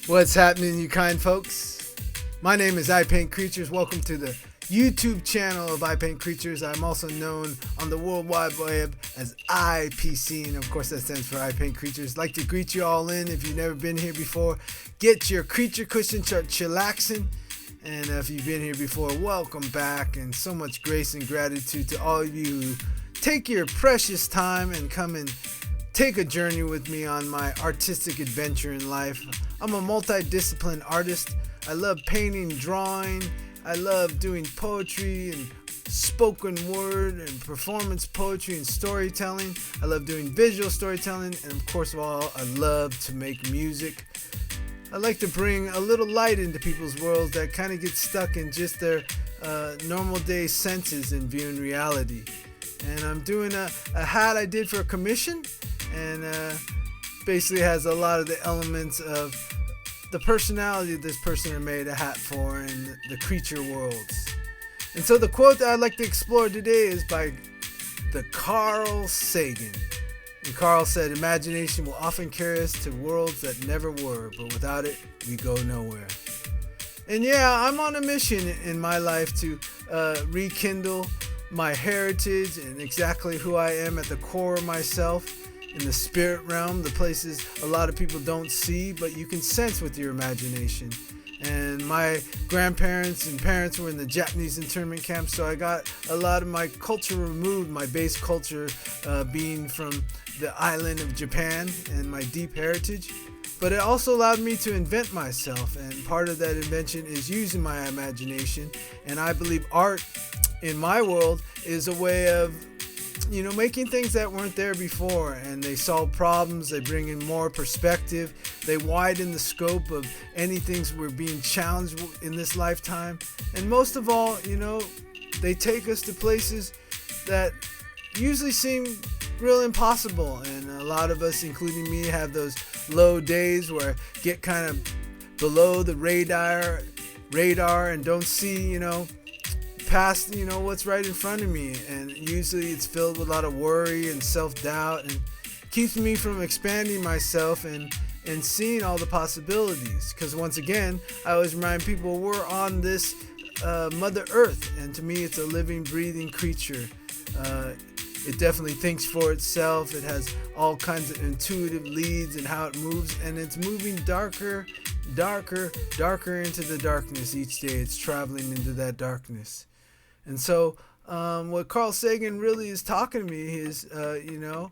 What's happening, you kind folks? My name is Ipaintcreatures. Welcome to the YouTube channel of Ipaintcreatures. I'm also known on the World Wide Web as IPC, and of course that stands for Ipaintcreatures. I'd like to greet you all in. If you've never been here before, get your creature cushion, start chillaxing. And if you've been here before, welcome back, and so much grace and gratitude to all of you who take your precious time and come and take a journey with me on my artistic adventure in life. I'm a multidisciplined artist. I love painting, drawing. I love doing poetry and spoken word and performance poetry and storytelling. I love doing visual storytelling, and of course of all, I love to make music. I like to bring a little light into people's worlds that kind of get stuck in just their normal day senses and viewing reality. And I'm doing a hat I did for a commission, and basically has a lot of the elements of the personality this person made a hat for in the creature worlds. And so the quote that I'd like to explore today is by the Carl Sagan. And Carl said, "Imagination will often carry us to worlds that never were, but without it, we go nowhere." And yeah, I'm on a mission in my life to rekindle my heritage and exactly who I am at the core of myself in the spirit realm, the places a lot of people don't see but you can sense with your imagination. And my grandparents and parents were in the Japanese internment camp, so I got a lot of my culture removed, my base culture being from the island of Japan and my deep heritage. But it also allowed me to invent myself, and part of that invention is using my imagination. And I believe art in my world is a way of making things that weren't there before, and they solve problems, they bring in more perspective, they widen the scope of any things we're being challenged in this lifetime, and most of all, they take us to places that usually seem real impossible. And a lot of us, including me, have those low days where I get kind of below the radar and don't see past what's right in front of me, and usually it's filled with a lot of worry and self-doubt, and keeps me from expanding myself and seeing all the possibilities. Because once again, I always remind people we're on this Mother Earth, and to me it's a living, breathing creature. It definitely thinks for itself. It has all kinds of intuitive leads and how it moves, and it's moving darker into the darkness each day. It's traveling into that darkness. And so what Carl Sagan really is talking to me is, the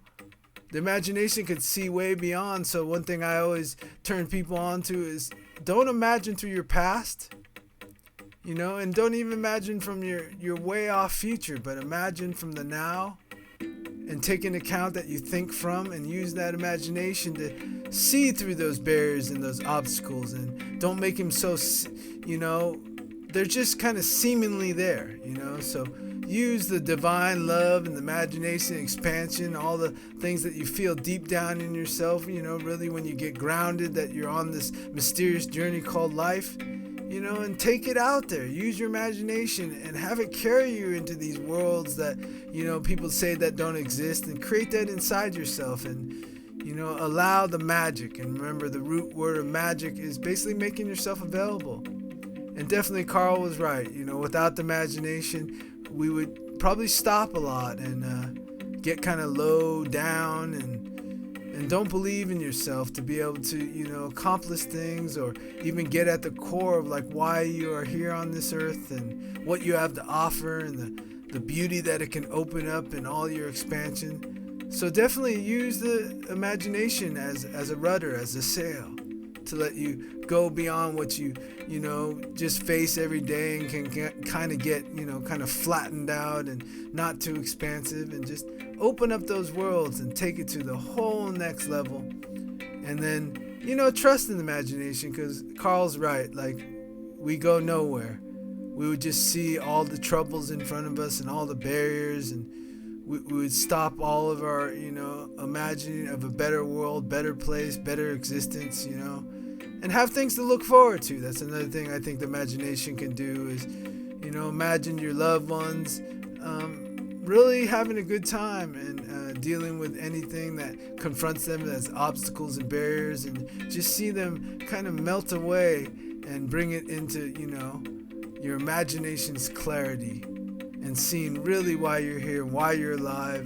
imagination could see way beyond. So one thing I always turn people on to is don't imagine through your past, and don't even imagine from your way off future, but imagine from the now, and take into account that you think from, and use that imagination to see through those barriers and those obstacles, and don't make them so, they're just kind of seemingly there, so use the divine love and the imagination, expansion, all the things that you feel deep down in yourself, really when you get grounded that you're on this mysterious journey called life, and take it out there. Use your imagination and have it carry you into these worlds that, people say that don't exist, and create that inside yourself, and, allow the magic. And remember, the root word of magic is basically making yourself available. And definitely Carl was right. Without the imagination, we would probably stop a lot and get kind of low down and don't believe in yourself to be able to, accomplish things, or even get at the core of like why you are here on this earth and what you have to offer, and the beauty that it can open up in all your expansion. So definitely use the imagination as a rudder, as a sail, to let you go beyond what you just face every day, and can get kind of flattened out and not too expansive, and just open up those worlds and take it to the whole next level. And then trust in the imagination, because Carl's right, like we go nowhere. We would just see all the troubles in front of us and all the barriers, and we would stop all of our imagining of a better world, better place, better existence, and have things to look forward to. That's another thing I think the imagination can do is, imagine your loved ones really having a good time and dealing with anything that confronts them as obstacles and barriers, and just see them kind of melt away and bring it into, your imagination's clarity and seeing really why you're here, why you're alive,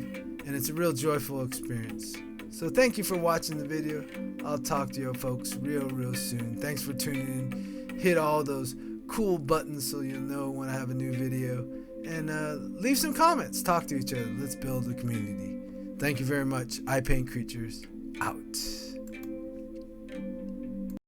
and it's a real joyful experience. So thank you for watching the video. I'll talk to you folks real soon. Thanks for tuning in. Hit all those cool buttons so you'll know when I have a new video. And leave some comments. Talk to each other. Let's build a community. Thank you very much. I Paint Creatures out.